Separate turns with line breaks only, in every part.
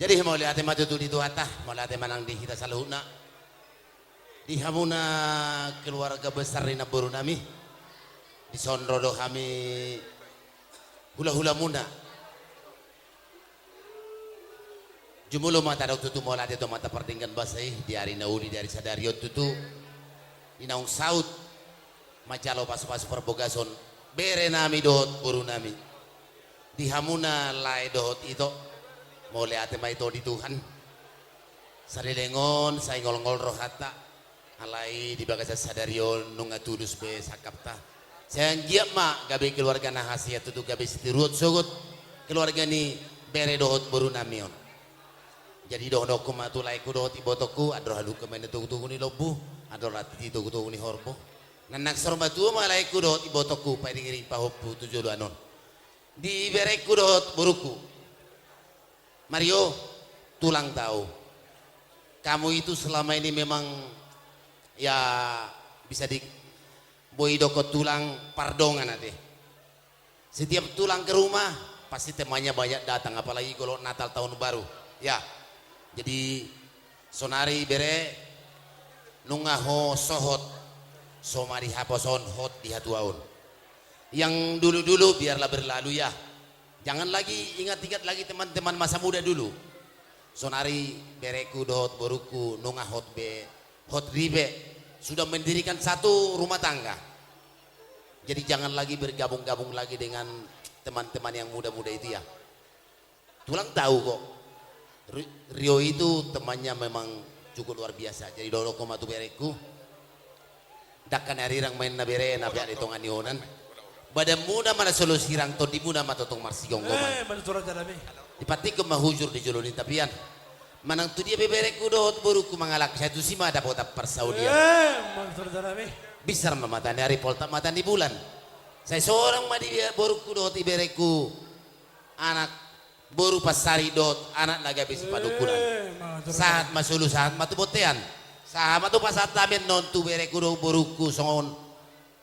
Jadi mau lihat matu tu di tuata, mau lihat manang di kita saluhna. Di hamuna keluarga besar di naburu nami. Di sonrodo kami hula-hula muna. Jumulo mata daw tutu mo lahat ito mata partinggan basay di hari nauli di hari sadario tutu inaung saut macalo pasu-pasu perbogason bere nami dohot buru nami di hamuna lae dohot ito mo lihat ma ito di Tuhan sarilengon sa ngol-ngol rohata alai di bagasa sadario nung atudus be sakapta sayang giap ma gabe keluarga na hasia tutu gabe sitirut sugut keluarga ni bere dohot buru nami on. Jadi doh kumatu lai ku doh tibotoku adro hadu kemene tugu ni lobu adro rati tugu ni horbo nanak sorba tu ma lai ku doh tibotoku pa ngiri pa hoppu tujuh anon di bereku doh buruku Mario tulang tahu kamu itu selama ini memang ya bisa di boy doko tulang pardongan ade setiap tulang ke rumah pasti temannya banyak datang apalagi kalau Natal tahun baru ya. Jadi sonari bere nungaho sohot somari haposon hot di hatuaun yang dulu-dulu biarlah berlalu ya jangan lagi ingat-ingat lagi teman-teman masa muda dulu sonari bereku dohot boruku nungahot be hot ribe sudah mendirikan satu rumah tangga jadi jangan lagi bergabung-gabung lagi dengan teman-teman yang muda-muda itu ya tulang tahu kok Rio itu temannya memang cukup luar biasa. Jadi dolo koma tu bereku. Dakkan hari rang main na bere na pia ditong anionan. Bada muda mana solusi rang to di muda mata tong marsigong goman. Dipati ko mahujur di jolonin tapian. Manang tu dia bebereku dohot buruku mangalak saya tu sima ada pota persaudian. Bisa mata hari polta mata di bulan. Saya seorang madi buruku dohot ibereku anak boru pasari dot anak naga bisi padukunan saat masulu saat matu botean saat matu pasat tamen non tu bere kudo boruku songon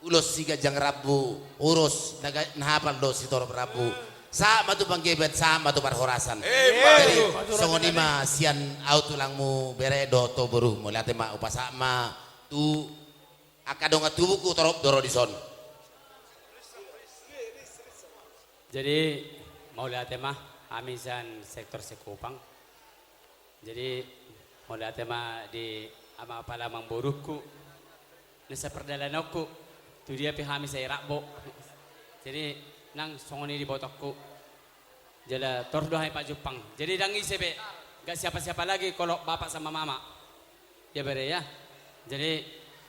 ulos siga jang rabu urus naga nahapal do sitor rabu saat matu panggebet saat matu parhorasan jadi songon ima sian auto langmu bere do to boru mo late ma upasa ma tu akadonga tubuku torop doro dison
jadi mau lihat mah amisan sektor Sekupang jadi mau lihat mah di ama palamang boruku nasa perdalanku tu dia pihami saya rakbo jadi nang songoni di botokku jala tordohai Pak Jepang jadi dangi sebe gak siapa-siapa lagi kalau bapak sama mama ya bere ya jadi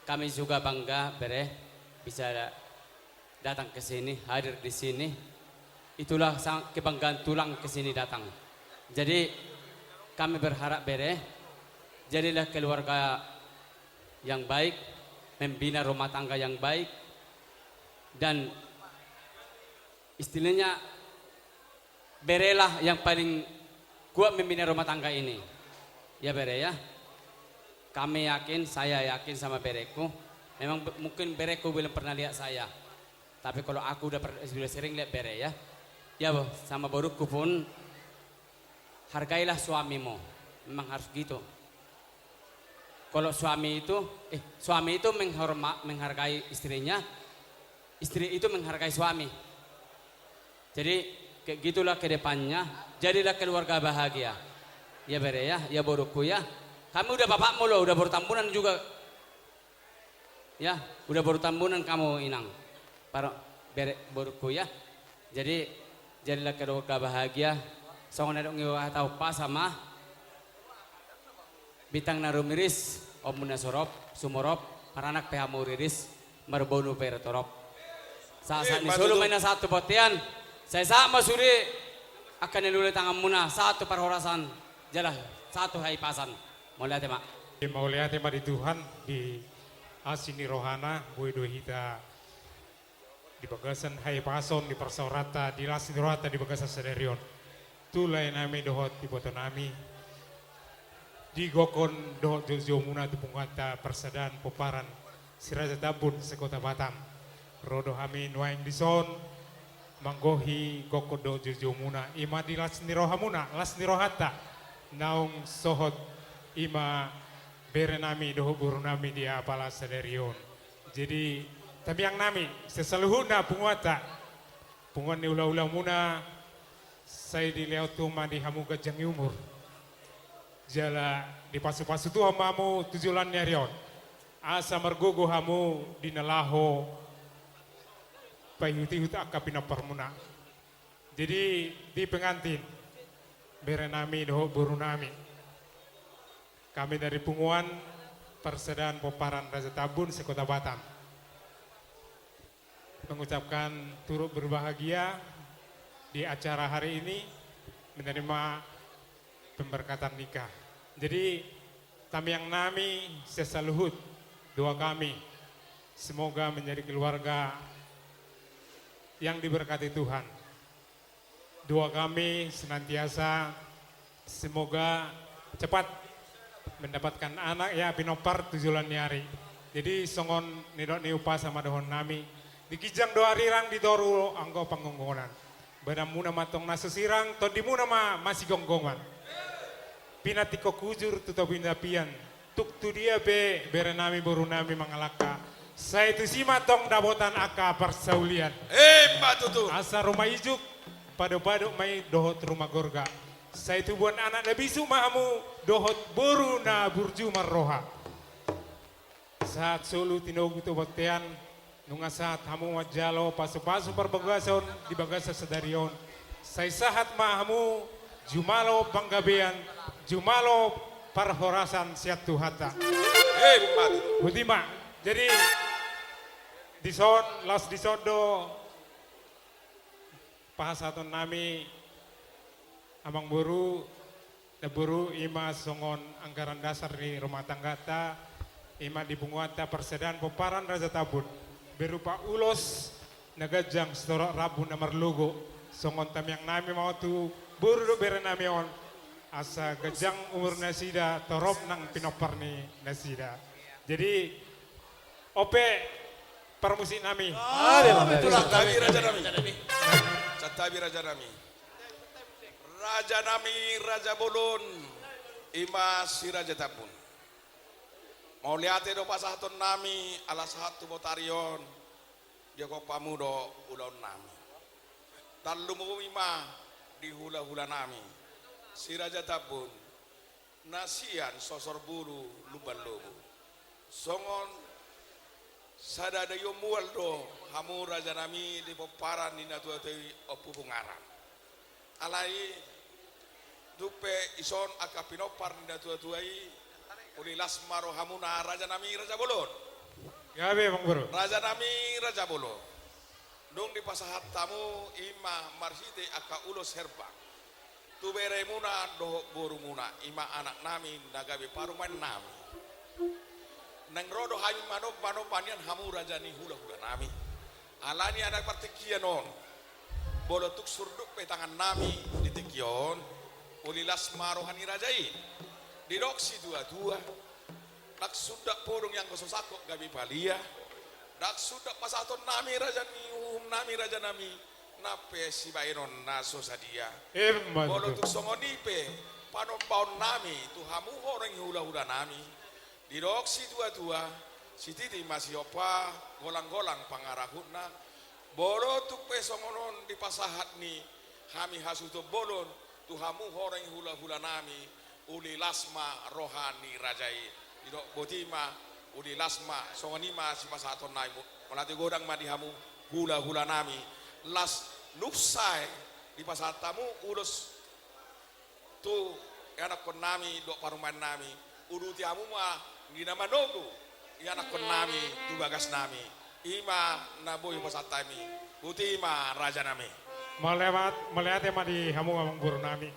kami juga bangga bere bisa datang ke sini hadir di sini itulah kebanggaan tulang kesini datang jadi kami berharap bere jadilah keluarga yang baik membina rumah tangga yang baik dan istilahnya berelah yang paling kuat membina rumah tangga ini ya bere ya kami yakin saya yakin sama bereku memang mungkin bereku belum pernah lihat saya tapi kalau aku sudah sering lihat bere ya ya boh, sama boruku pun hargailah suamimu memang harus gitu kalau suami itu menghargai istrinya istri itu menghargai suami jadi kayak gitulah ke depannya jadilah keluarga bahagia ya bere ya boruku ya kami udah bapakmu loh udah baru tambunan juga ya udah baru tambunan kamu inang para bere boruku ya jadi jadilah keluarga bahagia songon adong ngiwa tau pa sama bitang narumiris omuna sorop sumorop paranak pehamuriris marbonu peretorop saat ni solo main satu potian saya sama suri akan nilulai tangan muna satu perhorasan jalah satu hai pasan mau lihat mak
mau lihat di Tuhan di asini rohana boy hita di bagasan hai pason di persaurata di lasni rohata di bagasan sederion tulai nami dohot di boto nami di gokon dohot jojo muna tu pungkata persadan poparan siraja tabun sekota Batam rodo hami nuaing dison manggohi gokon dohot jojo muna ima di lasni rohamuna lasni rohata naung sohot ima bere nami doho buru nami dia apala sadarion. Jadi tapi yang nami sesaluhuna punguata punguan ni ulah-ulah muna saya di lewat tuma di hamu gajang umur. Jala di pasu-pasu tu hamamu tujulan nyarion. Asa mergogo hamu di nalaho payuti huta akapina permuna. Jadi di pengantin bere nami doho buru nami. Kami dari Punguan Persaudaraan Peparan Raja Tabun Sekota Batam mengucapkan turut berbahagia di acara hari ini menerima pemberkatan nikah. Jadi tamiang nami sesaluhut doa kami semoga menjadi keluarga yang diberkati Tuhan. Doa kami senantiasa semoga cepat mendapatkan anak ya pinopar tujulan nyari. Jadi songon nidok ni upah sama dohon nami. Dikijang doa rirang ditoru anggo panggonggonan. Badamuna matong nasusirang ton dimuna ma masih gonggongan. Pinatiko kujur tuto bindapian. Tuk tu dia be bere nami boru nami mangalaka. Saya itu si matong dabotan aka persaulian.
Matutu.
Asa rumah ijuk padu-padu mai dohot rumah gorga. Saya itu buat anak nabisu mahamu dohot boru na burju marroha. Saat solu tinogu tu baktean nunga saat hamu wajalo pasu-pasu perbagason di bagasa sedarion. Saya sahat mahamu jumalo panggabean jumalo parhorasan siat tuhata.
Matutu.
Butima. Jadi dison las disodo pahasaton nami amang buru ima songon anggaran dasar di rumah tangga ta ima di Punguata Persaudaraan Peparan Raja Tabun berupa ulos nagajang setorok rabu namar logo songon tamiang nami mau tu buru bere nami on asa gajang umur nasida torop nang pinopar ni nasida. Jadi ope permusik nami.
Catabi Raja Nami. Catabi Raja Nami. Raja Nami, Raja Bolon, ima si Raja Tabun. Mau lihat do pasahaton nami ala satu botarion dia kok pamudo ulon nami. Talumu ima di hula-hula nami. Si Raja Tabun nasian sosor buru luban lobu. Songon sadada yomual do hamu Raja Nami di Peparan di natuatui opupungaran. Alai dupe ison akapinopar ninda tua-tuai ulilas maro hamuna Raja Nami Raja Bolon.
Gabe Bang Bro.
Raja Nami Raja Bolon. Dong di pasahat tamu ima marsite aka ulos herbang. Tu bere muna doh boru muna ima anak nami nagabe paruman nami. Nang rodo hayu manop panian hamu Raja ni hula-hula nami. Alani anak partikian on. Bolo tuk surduk petangan nami di tekion. Ulilas marohani rajai didoksi dua-dua dak sudah porong yang kososako gabi palia dak sudah pasaton nami Raja nami nape si bairon naso sadia bolo tuk songonipe panombaon nami tu hamu horeng hula-hula nami didoksi dua-dua si titi masih opa golang-golang pangarahutna bolo tuk pe songonon di pasahat ni hami hasuto bolon Tuhamu horeng hula-hula nami uli lasma rohani rajai idok botima uli lasma songonima si pasaton naimu melati godang madihamu hula-hula nami las nupsai di pasatamu urus tu anak kon nami dok paruman nami uruti amu ma ngina manogo anak kon nami tu bagas nami ima naboy pasatami butima Raja Nami
Melihat tema di hamu amang buru nami.